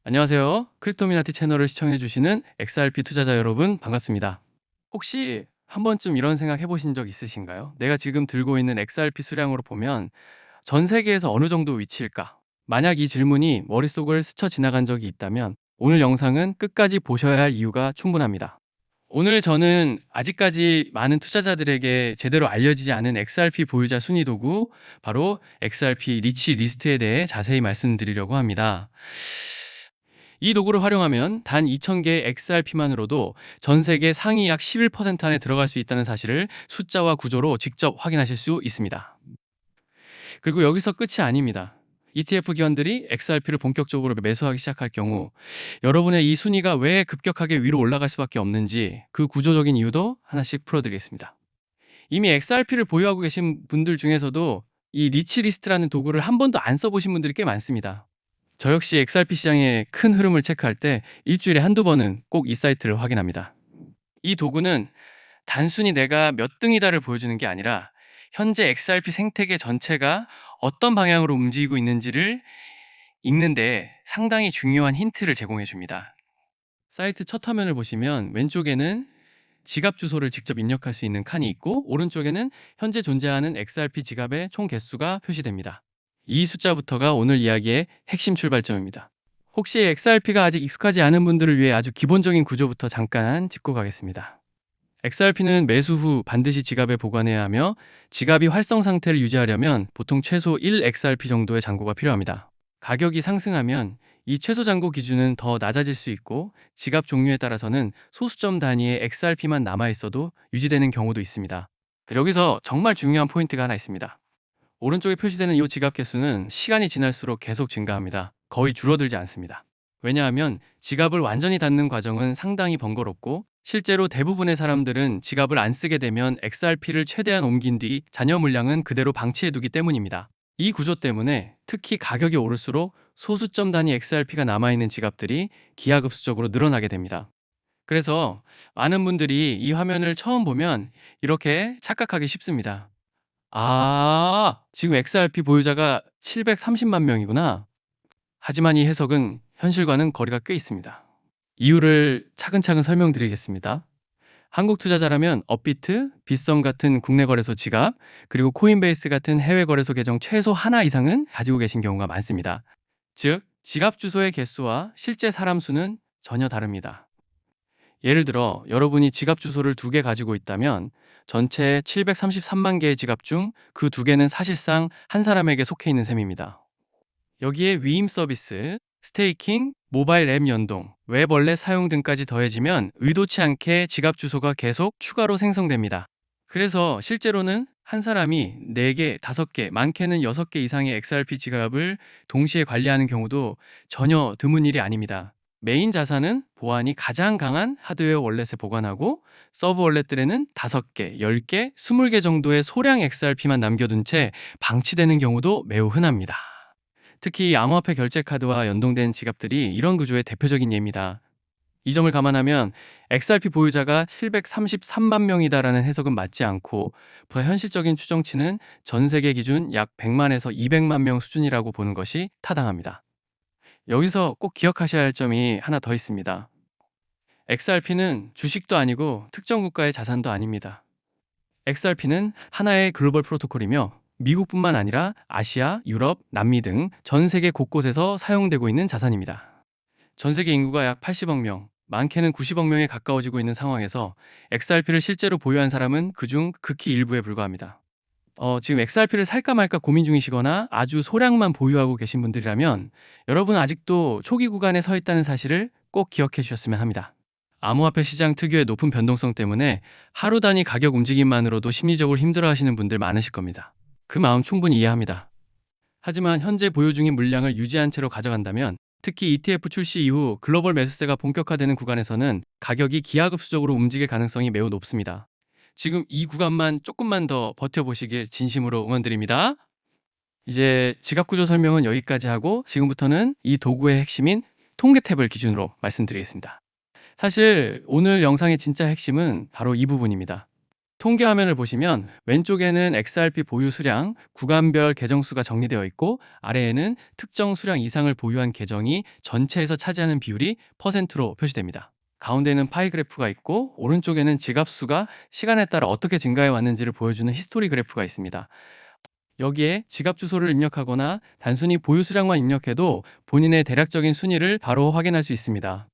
안녕하세요. 크립토미나티 채널을 시청해주시는 XRP 투자자 여러분 반갑습니다. 혹시 한 번쯤 이런 생각 해보신 적 있으신가요? 내가 지금 들고 있는 XRP 수량으로 보면 전 세계에서 어느 정도 위치일까? 만약 이 질문이 머릿속을 스쳐 지나간 적이 있다면 오늘 영상은 끝까지 보셔야 할 이유가 충분합니다. 오늘 저는 아직까지 많은 투자자들에게 제대로 알려지지 않은 XRP 보유자 순위 도구, 바로 XRP 리치 리스트에 대해 자세히 말씀드리려고 합니다. 이 도구를 활용하면 단 2,000개의 XRP만으로도 전 세계 상위 약 11% 안에 들어갈 수 있다는 사실을 숫자와 구조로 직접 확인하실 수 있습니다. 그리고 여기서 끝이 아닙니다. ETF 기관들이 XRP를 본격적으로 매수하기 시작할 경우 여러분의 이 순위가 왜 급격하게 위로 올라갈 수밖에 없는지 그 구조적인 이유도 하나씩 풀어드리겠습니다. 이미 XRP를 보유하고 계신 분들 중에서도 이 리치 리스트라는 도구를 한 번도 안 써보신 분들이 꽤 많습니다. 저 역시 XRP 시장의 큰 흐름을 체크할 때 일주일에 한두 번은 꼭 이 사이트를 확인합니다. 이 도구는 단순히 내가 몇 등이다를 보여주는 게 아니라 현재 XRP 생태계 전체가 어떤 방향으로 움직이고 있는지를 읽는데 상당히 중요한 힌트를 제공해 줍니다. 사이트 첫 화면을 보시면 왼쪽에는 지갑 주소를 직접 입력할 수 있는 칸이 있고, 오른쪽에는 현재 존재하는 XRP 지갑의 총 개수가 표시됩니다. 이 숫자부터가 오늘 이야기의 핵심 출발점입니다. 혹시 XRP가 아직 익숙하지 않은 분들을 위해 아주 기본적인 구조부터 잠깐 짚고 가겠습니다. XRP는 매수 후 반드시 지갑에 보관해야 하며, 지갑이 활성 상태를 유지하려면 보통 최소 1XRP 정도의 잔고가 필요합니다. 가격이 상승하면 이 최소 잔고 기준은 더 낮아질 수 있고, 지갑 종류에 따라서는 소수점 단위의 XRP만 남아있어도 유지되는 경우도 있습니다. 여기서 정말 중요한 포인트가 하나 있습니다. 오른쪽에 표시되는 이 지갑 개수는 시간이 지날수록 계속 증가합니다. 거의 줄어들지 않습니다. 왜냐하면 지갑을 완전히 닫는 과정은 상당히 번거롭고, 실제로 대부분의 사람들은 지갑을 안 쓰게 되면 XRP를 최대한 옮긴 뒤 잔여 물량은 그대로 방치해두기 때문입니다. 이 구조 때문에 특히 가격이 오를수록 소수점 단위 XRP가 남아있는 지갑들이 기하급수적으로 늘어나게 됩니다. 그래서 많은 분들이 이 화면을 처음 보면 이렇게 착각하기 쉽습니다. 지금 XRP 보유자가 730만 명이구나. 하지만 이 해석은 현실과는 거리가 꽤 있습니다. 이유를 차근차근 설명드리겠습니다. 한국 투자자라면 업비트, 빗썸 같은 국내 거래소 지갑, 그리고 코인베이스 같은 해외 거래소 계정 최소 하나 이상은 가지고 계신 경우가 많습니다. 즉, 지갑 주소의 개수와 실제 사람 수는 전혀 다릅니다. 예를 들어 여러분이 지갑 주소를 2개 가지고 있다면 전체 733만 개의 지갑 중 그 2개는 사실상 한 사람에게 속해 있는 셈입니다. 여기에 위임 서비스, 스테이킹, 모바일 앱 연동, 웹 원래 사용 등까지 더해지면 의도치 않게 지갑 주소가 계속 추가로 생성됩니다. 그래서 실제로는 한 사람이 4개, 5개, 많게는 6개 이상의 XRP 지갑을 동시에 관리하는 경우도 전혀 드문 일이 아닙니다. 메인 자산은 보안이 가장 강한 하드웨어 월렛에 보관하고, 서브 월렛들에는 5개, 10개, 20개 정도의 소량 XRP만 남겨둔 채 방치되는 경우도 매우 흔합니다. 특히 암호화폐 결제 카드와 연동된 지갑들이 이런 구조의 대표적인 예입니다. 이 점을 감안하면 XRP 보유자가 733만 명이다라는 해석은 맞지 않고, 보다 현실적인 추정치는 전 세계 기준 약 100만에서 200만 명 수준이라고 보는 것이 타당합니다. 여기서 꼭 기억하셔야 할 점이 하나 더 있습니다. XRP는 주식도 아니고 특정 국가의 자산도 아닙니다. XRP는 하나의 글로벌 프로토콜이며 미국뿐만 아니라 아시아, 유럽, 남미 등 전 세계 곳곳에서 사용되고 있는 자산입니다. 전 세계 인구가 약 80억 명, 많게는 90억 명에 가까워지고 있는 상황에서 XRP를 실제로 보유한 사람은 그중 극히 일부에 불과합니다. 지금 XRP를 살까 말까 고민 중이시거나 아주 소량만 보유하고 계신 분들이라면 여러분 아직도 초기 구간에 서 있다는 사실을 꼭 기억해 주셨으면 합니다. 암호화폐 시장 특유의 높은 변동성 때문에 하루 단위 가격 움직임만으로도 심리적으로 힘들어하시는 분들 많으실 겁니다. 그 마음 충분히 이해합니다. 하지만 현재 보유 중인 물량을 유지한 채로 가져간다면, 특히 ETF 출시 이후 글로벌 매수세가 본격화되는 구간에서는 가격이 기하급수적으로 움직일 가능성이 매우 높습니다. 지금 이 구간만 조금만 더 버텨보시길 진심으로 응원드립니다. 이제 지갑 구조 설명은 여기까지 하고, 지금부터는 이 도구의 핵심인 통계 탭을 기준으로 말씀드리겠습니다. 사실 오늘 영상의 진짜 핵심은 바로 이 부분입니다. 통계 화면을 보시면 왼쪽에는 XRP 보유 수량, 구간별 계정 수가 정리되어 있고 아래에는 특정 수량 이상을 보유한 계정이 전체에서 차지하는 비율이 퍼센트로 표시됩니다. 가운데는 파이 그래프가 있고 오른쪽에는 지갑 수가 시간에 따라 어떻게 증가해 왔는지를 보여주는 히스토리 그래프가 있습니다. 여기에 지갑 주소를 입력하거나 단순히 보유 수량만 입력해도 본인의 대략적인 순위를 바로 확인할 수 있습니다.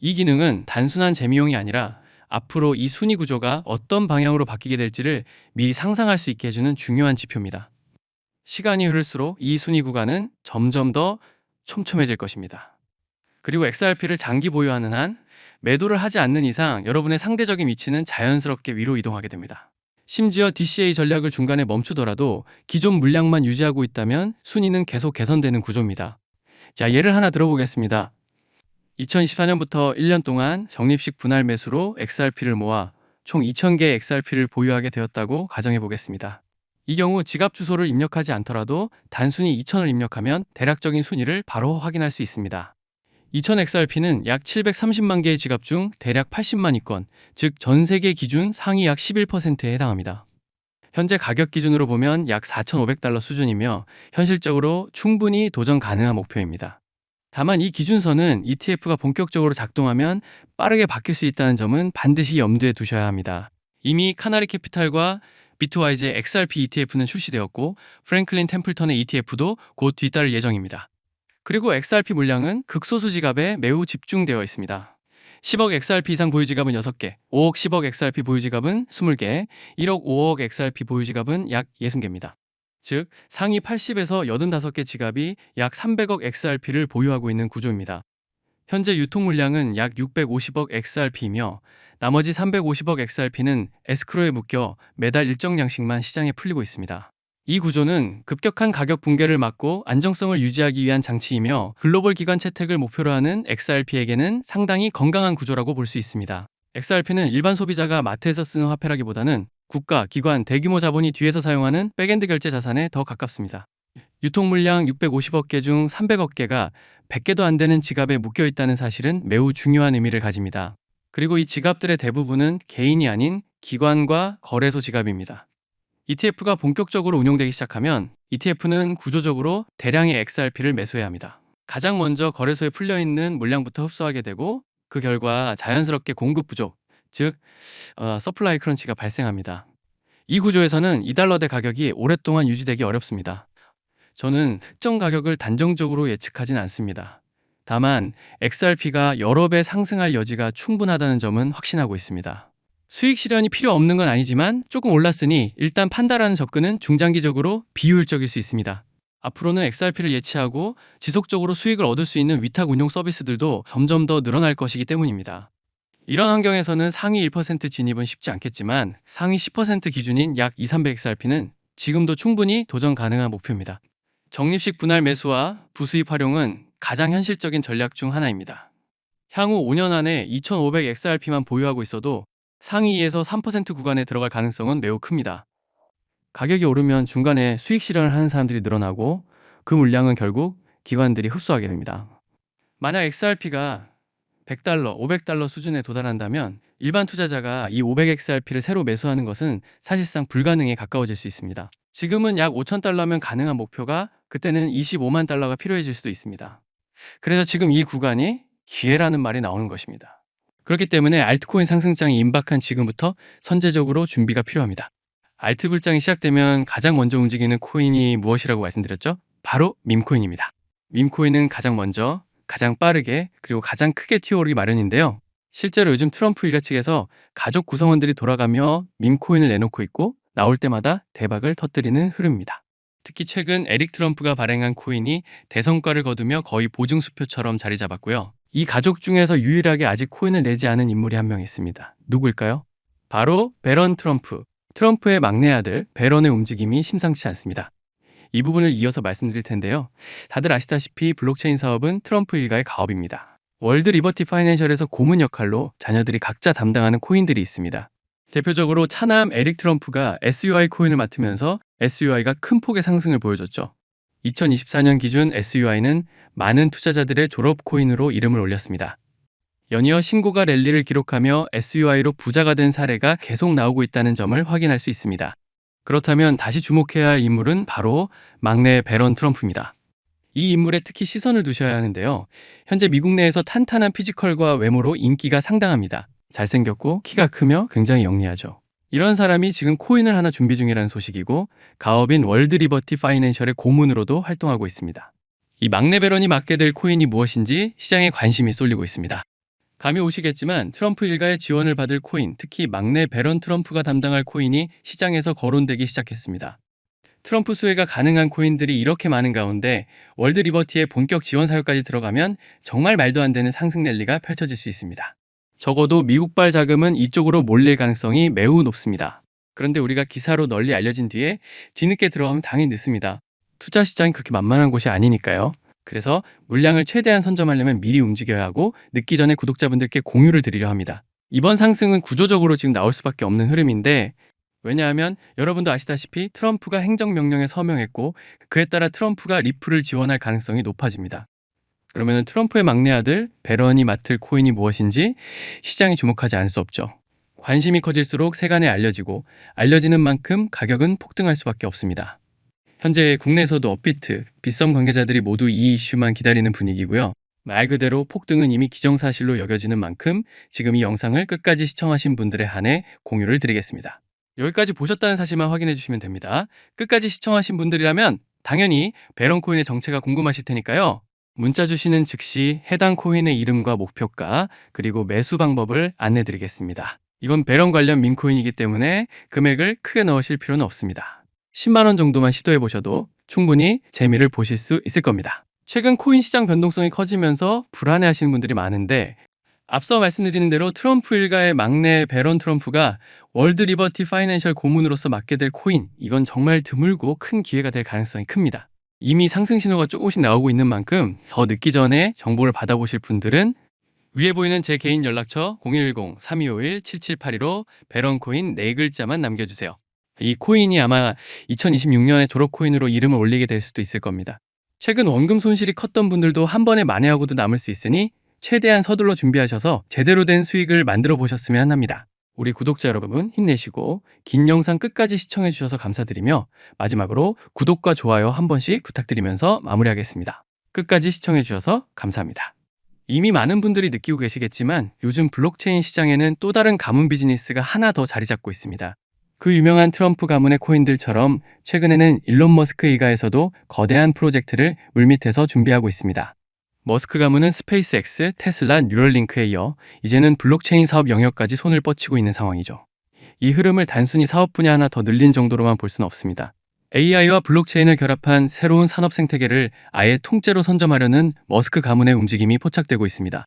이 기능은 단순한 재미용이 아니라 앞으로 이 순위 구조가 어떤 방향으로 바뀌게 될지를 미리 상상할 수 있게 해주는 중요한 지표입니다. 시간이 흐를수록 이 순위 구간은 점점 더 촘촘해질 것입니다. 그리고 XRP를 장기 보유하는 한 매도를 하지 않는 이상 여러분의 상대적인 위치는 자연스럽게 위로 이동하게 됩니다. 심지어 DCA 전략을 중간에 멈추더라도 기존 물량만 유지하고 있다면 순위는 계속 개선되는 구조입니다. 자, 예를 하나 들어보겠습니다. 2024년부터 1년 동안 적립식 분할 매수로 XRP를 모아 총 2,000개 XRP를 보유하게 되었다고 가정해 보겠습니다. 이 경우 지갑 주소를 입력하지 않더라도 단순히 2,000을 입력하면 대략적인 순위를 바로 확인할 수 있습니다. 2000 XRP는 약 730만 개의 지갑 중 대략 80만 위권, 즉 전 세계 기준 상위 약 11%에 해당합니다. 현재 가격 기준으로 보면 약 4,500달러 수준이며 현실적으로 충분히 도전 가능한 목표입니다. 다만 이 기준선은 ETF가 본격적으로 작동하면 빠르게 바뀔 수 있다는 점은 반드시 염두에 두셔야 합니다. 이미 카나리 캐피탈과 비트와이즈의 XRP ETF는 출시되었고 프랭클린 템플턴의 ETF도 곧 뒤따를 예정입니다. 그리고 XRP 물량은 극소수 지갑에 매우 집중되어 있습니다. 10억 XRP 이상 보유 지갑은 6개, 5억 10억 XRP 보유 지갑은 20개, 1억 5억 XRP 보유 지갑은 약 60개입니다. 즉 상위 80에서 85개 지갑이 약 300억 XRP를 보유하고 있는 구조입니다. 현재 유통 물량은 약 650억 XRP이며 나머지 350억 XRP는 에스크로에 묶여 매달 일정량씩만 시장에 풀리고 있습니다. 이 구조는 급격한 가격 붕괴를 막고 안정성을 유지하기 위한 장치이며 글로벌 기관 채택을 목표로 하는 XRP에게는 상당히 건강한 구조라고 볼 수 있습니다. XRP는 일반 소비자가 마트에서 쓰는 화폐라기보다는 국가, 기관, 대규모 자본이 뒤에서 사용하는 백엔드 결제 자산에 더 가깝습니다. 유통 물량 650억 개 중 300억 개가 100개도 안 되는 지갑에 묶여 있다는 사실은 매우 중요한 의미를 가집니다. 그리고 이 지갑들의 대부분은 개인이 아닌 기관과 거래소 지갑입니다. ETF가 본격적으로 운용되기 시작하면 ETF는 구조적으로 대량의 XRP를 매수해야 합니다. 가장 먼저 거래소에 풀려있는 물량부터 흡수하게 되고 그 결과 자연스럽게 공급 부족, 즉 서플라이 크런치가 발생합니다. 이 구조에서는 2달러대 가격이 오랫동안 유지되기 어렵습니다. 저는 특정 가격을 단정적으로 예측하진 않습니다. 다만 XRP가 여러 배 상승할 여지가 충분하다는 점은 확신하고 있습니다. 수익 실현이 필요 없는 건 아니지만 조금 올랐으니 일단 판다라는 접근은 중장기적으로 비효율적일 수 있습니다. 앞으로는 XRP를 예치하고 지속적으로 수익을 얻을 수 있는 위탁 운용 서비스들도 점점 더 늘어날 것이기 때문입니다. 이런 환경에서는 상위 1% 진입은 쉽지 않겠지만 상위 10% 기준인 약 2,300XRP는 지금도 충분히 도전 가능한 목표입니다. 적립식 분할 매수와 부수입 활용은 가장 현실적인 전략 중 하나입니다. 향후 5년 안에 2,500XRP만 보유하고 있어도 상위 2에서 3% 구간에 들어갈 가능성은 매우 큽니다. 가격이 오르면 중간에 수익 실현을 하는 사람들이 늘어나고 그 물량은 결국 기관들이 흡수하게 됩니다. 만약 XRP가 100달러, 500달러 수준에 도달한다면 일반 투자자가 이 500XRP를 새로 매수하는 것은 사실상 불가능에 가까워질 수 있습니다. 지금은 약 5,000달러면 가능한 목표가 그때는 25만 달러가 필요해질 수도 있습니다. 그래서 지금 이 구간이 기회라는 말이 나오는 것입니다. 그렇기 때문에 알트코인 상승장이 임박한 지금부터 선제적으로 준비가 필요합니다. 알트 불장이 시작되면 가장 먼저 움직이는 코인이 무엇이라고 말씀드렸죠? 바로 밈코인입니다. 밈코인은 가장 먼저, 가장 빠르게, 그리고 가장 크게 튀어오르기 마련인데요. 실제로 요즘 트럼프 일가 측에서 가족 구성원들이 돌아가며 밈코인을 내놓고 있고 나올 때마다 대박을 터뜨리는 흐름입니다. 특히 최근 에릭 트럼프가 발행한 코인이 대성과를 거두며 거의 보증수표처럼 자리 잡았고요. 이 가족 중에서 유일하게 아직 코인을 내지 않은 인물이 한 명 있습니다. 누구일까요? 바로 배런 트럼프. 트럼프의 막내 아들 배런의 움직임이 심상치 않습니다. 이 부분을 이어서 말씀드릴 텐데요. 다들 아시다시피 블록체인 사업은 트럼프 일가의 가업입니다. 월드 리버티 파이낸셜에서 고문 역할로 자녀들이 각자 담당하는 코인들이 있습니다. 대표적으로 차남 에릭 트럼프가 SUI 코인을 맡으면서 SUI가 큰 폭의 상승을 보여줬죠. 2024년 기준 SUI는 많은 투자자들의 졸업 코인으로 이름을 올렸습니다. 연이어 신고가 랠리를 기록하며 SUI로 부자가 된 사례가 계속 나오고 있다는 점을 확인할 수 있습니다. 그렇다면 다시 주목해야 할 인물은 바로 막내 배런 트럼프입니다. 이 인물에 특히 시선을 두셔야 하는데요. 현재 미국 내에서 탄탄한 피지컬과 외모로 인기가 상당합니다. 잘생겼고 키가 크며 굉장히 영리하죠. 이런 사람이 지금 코인을 하나 준비 중이라는 소식이고 가업인 월드 리버티 파이낸셜의 고문으로도 활동하고 있습니다. 이 막내 배런이 맡게 될 코인이 무엇인지 시장에 관심이 쏠리고 있습니다. 감이 오시겠지만 트럼프 일가의 지원을 받을 코인, 특히 막내 배런 트럼프가 담당할 코인이 시장에서 거론되기 시작했습니다. 트럼프 수혜가 가능한 코인들이 이렇게 많은 가운데 월드 리버티의 본격 지원 사유까지 들어가면 정말 말도 안 되는 상승 랠리가 펼쳐질 수 있습니다. 적어도 미국발 자금은 이쪽으로 몰릴 가능성이 매우 높습니다. 그런데 우리가 기사로 널리 알려진 뒤에 뒤늦게 들어가면 당연히 늦습니다. 투자 시장이 그렇게 만만한 곳이 아니니까요. 그래서 물량을 최대한 선점하려면 미리 움직여야 하고 늦기 전에 구독자분들께 공유를 드리려 합니다. 이번 상승은 구조적으로 지금 나올 수밖에 없는 흐름인데 왜냐하면 여러분도 아시다시피 트럼프가 행정명령에 서명했고 그에 따라 트럼프가 리플을 지원할 가능성이 높아집니다. 그러면 트럼프의 막내 아들 배런이 맡을 코인이 무엇인지 시장이 주목하지 않을 수 없죠. 관심이 커질수록 세간에 알려지고 알려지는 만큼 가격은 폭등할 수밖에 없습니다. 현재 국내에서도 업비트, 빗썸 관계자들이 모두 이 이슈만 기다리는 분위기고요. 말 그대로 폭등은 이미 기정사실로 여겨지는 만큼 지금 이 영상을 끝까지 시청하신 분들에 한해 공유를 드리겠습니다. 여기까지 보셨다는 사실만 확인해 주시면 됩니다. 끝까지 시청하신 분들이라면 당연히 배런 코인의 정체가 궁금하실 테니까요. 문자 주시는 즉시 해당 코인의 이름과 목표가 그리고 매수 방법을 안내 드리겠습니다. 이건 배런 관련 민코인이기 때문에 금액을 크게 넣으실 필요는 없습니다. 10만 원 정도만 시도해 보셔도 충분히 재미를 보실 수 있을 겁니다. 최근 코인 시장 변동성이 커지면서 불안해 하시는 분들이 많은데 앞서 말씀드린 대로 트럼프 일가의 막내 배런 트럼프가 월드 리버티 파이낸셜 고문으로서 맡게 될 코인, 이건 정말 드물고 큰 기회가 될 가능성이 큽니다. 이미 상승 신호가 조금씩 나오고 있는 만큼 더 늦기 전에 정보를 받아보실 분들은 위에 보이는 제 개인 연락처 010-3251-7782로 배런 코인 4글자만 남겨주세요. 이 코인이 아마 2026년에 졸업 코인으로 이름을 올리게 될 수도 있을 겁니다. 최근 원금 손실이 컸던 분들도 한 번에 만회하고도 남을 수 있으니 최대한 서둘러 준비하셔서 제대로 된 수익을 만들어 보셨으면 합니다. 우리 구독자 여러분 힘내시고 긴 영상 끝까지 시청해 주셔서 감사드리며 마지막으로 구독과 좋아요 한 번씩 부탁드리면서 마무리하겠습니다. 끝까지 시청해 주셔서 감사합니다. 이미 많은 분들이 느끼고 계시겠지만 요즘 블록체인 시장에는 또 다른 가문 비즈니스가 하나 더 자리 잡고 있습니다. 그 유명한 트럼프 가문의 코인들처럼 최근에는 일론 머스크 일가에서도 거대한 프로젝트를 물밑에서 준비하고 있습니다. 머스크 가문은 스페이스X, 테슬라, 뉴럴링크에 이어 이제는 블록체인 사업 영역까지 손을 뻗치고 있는 상황이죠. 이 흐름을 단순히 사업 분야 하나 더 늘린 정도로만 볼 수는 없습니다. AI와 블록체인을 결합한 새로운 산업 생태계를 아예 통째로 선점하려는 머스크 가문의 움직임이 포착되고 있습니다.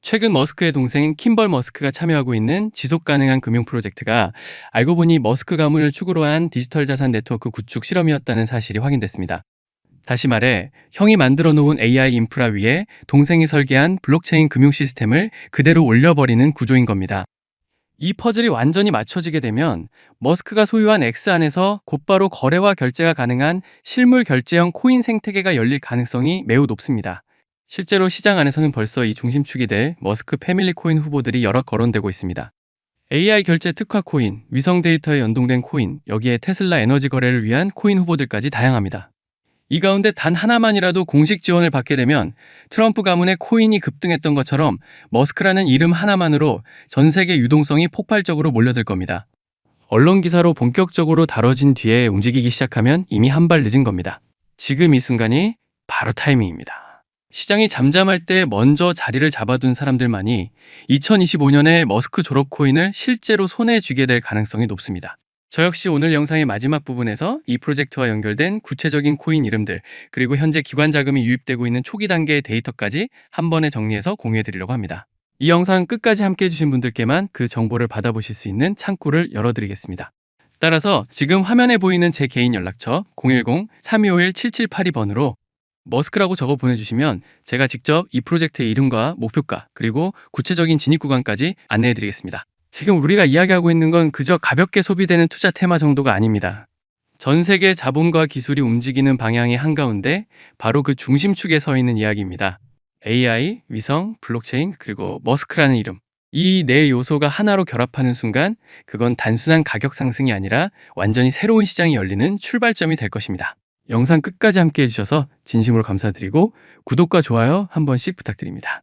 최근 머스크의 동생 킴벌 머스크가 참여하고 있는 지속가능한 금융 프로젝트가 알고 보니 머스크 가문을 축으로 한 디지털 자산 네트워크 구축 실험이었다는 사실이 확인됐습니다. 다시 말해 형이 만들어 놓은 AI 인프라 위에 동생이 설계한 블록체인 금융 시스템을 그대로 올려버리는 구조인 겁니다. 이 퍼즐이 완전히 맞춰지게 되면 머스크가 소유한 X 안에서 곧바로 거래와 결제가 가능한 실물 결제형 코인 생태계가 열릴 가능성이 매우 높습니다. 실제로 시장 안에서는 벌써 이 중심축이 될 머스크 패밀리 코인 후보들이 여러 거론되고 있습니다. AI 결제 특화 코인, 위성 데이터에 연동된 코인, 여기에 테슬라 에너지 거래를 위한 코인 후보들까지 다양합니다. 이 가운데 단 하나만이라도 공식 지원을 받게 되면 트럼프 가문의 코인이 급등했던 것처럼 머스크라는 이름 하나만으로 전 세계 유동성이 폭발적으로 몰려들 겁니다. 언론 기사로 본격적으로 다뤄진 뒤에 움직이기 시작하면 이미 한 발 늦은 겁니다. 지금 이 순간이 바로 타이밍입니다. 시장이 잠잠할 때 먼저 자리를 잡아둔 사람들만이 2025년에 머스크 졸업 코인을 실제로 손에 쥐게 될 가능성이 높습니다. 저 역시 오늘 영상의 마지막 부분에서 이 프로젝트와 연결된 구체적인 코인 이름들 그리고 현재 기관 자금이 유입되고 있는 초기 단계의 데이터까지 한 번에 정리해서 공유해 드리려고 합니다. 이 영상 끝까지 함께 해주신 분들께만 그 정보를 받아보실 수 있는 창구를 열어드리겠습니다. 따라서 지금 화면에 보이는 제 개인 연락처 010-3251-7782번으로 머스크라고 적어 보내주시면 제가 직접 이 프로젝트의 이름과 목표가 그리고 구체적인 진입 구간까지 안내해 드리겠습니다. 지금 우리가 이야기하고 있는 건 그저 가볍게 소비되는 투자 테마 정도가 아닙니다. 전 세계 자본과 기술이 움직이는 방향의 한가운데 바로 그 중심축에 서 있는 이야기입니다. AI, 위성, 블록체인, 그리고 머스크라는 이름. 이 네 요소가 하나로 결합하는 순간 그건 단순한 가격 상승이 아니라 완전히 새로운 시장이 열리는 출발점이 될 것입니다. 영상 끝까지 함께 해주셔서 진심으로 감사드리고 구독과 좋아요 한 번씩 부탁드립니다.